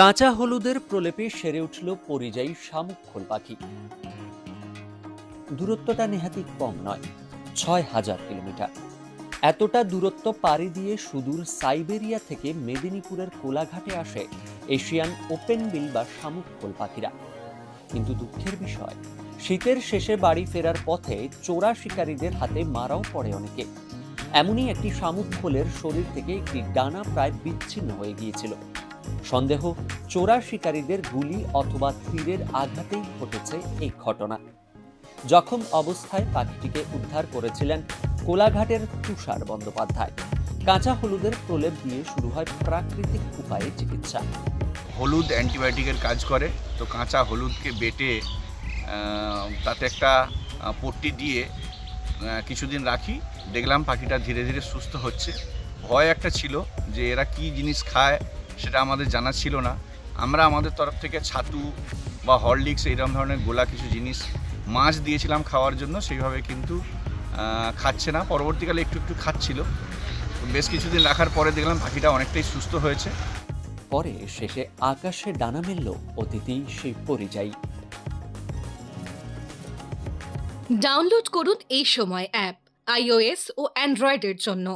কাঁচা হলুদের প্রলেপে সেরে উঠল পরিযায়ী শামুক খোল পাখি। দূরত্বটা নেহাতি কম নয়, ৬,০০০ কিলোমিটার। এতটা দূরত্ব পাড়ি দিয়ে সুদূর সাইবেরিয়া থেকে মেদিনীপুরের কোলাঘাটে আসে এশিয়ান ওপেন বিল বা শামুক খোল পাখিরা। কিন্তু দুঃখের বিষয়, শীতের শেষে বাড়ি ফেরার পথে চোরা শিকারীদের হাতে মারাও পড়ে অনেকে। এমনই একটি শামুক খোলের শরীর থেকে একটি ডানা প্রায় বিচ্ছিন্ন হয়ে গিয়েছিল। সন্দেহ, চোরা শিকারীদের গুলি অথবা তীরের আঘাতেই ঘটেছে এই ঘটনা। জখম অবস্থায় পাখিটিকে উদ্ধার করেছিলেন কোলাঘাটের তুষার বন্দ্যোপাধ্যায়। কাঁচা হলুদের প্রলেপ দিয়ে শুরু হয় প্রাকৃতিক উপায়ে চিকিৎসা। হলুদ অ্যান্টিবায়োটিকের কাজ করে, তো কাঁচা হলুদকে বেটে তাতে একটা পট্টি দিয়ে কিছুদিন রাখি। দেখলাম পাখিটা ধীরে ধীরে সুস্থ হচ্ছে। ভয় একটা ছিল যে এরা কি জিনিস খায় সেটা আমাদের জানা ছিল না। আমরা আমাদের তরফ থেকে ছাতু বা হরলিক্স এইরকম ধরনের গোলা কিছু জিনিস মাছ দিয়েছিলাম খাওয়ার জন্য, সেইভাবে কিন্তু খাচ্ছে না। পরবর্তীকালে একটু একটু খাচ্ছিল। বেশ কিছুদিন রাখার পরে দেখলাম পাখিটা অনেকটাই সুস্থ হয়েছে। পরে শেষে আকাশে ডানা মেলল অতিথি সেই পরিযায়ী। ডাউনলোড করুন এই সময় অ্যাপ iOS ও অ্যান্ড্রয়েডের জন্য।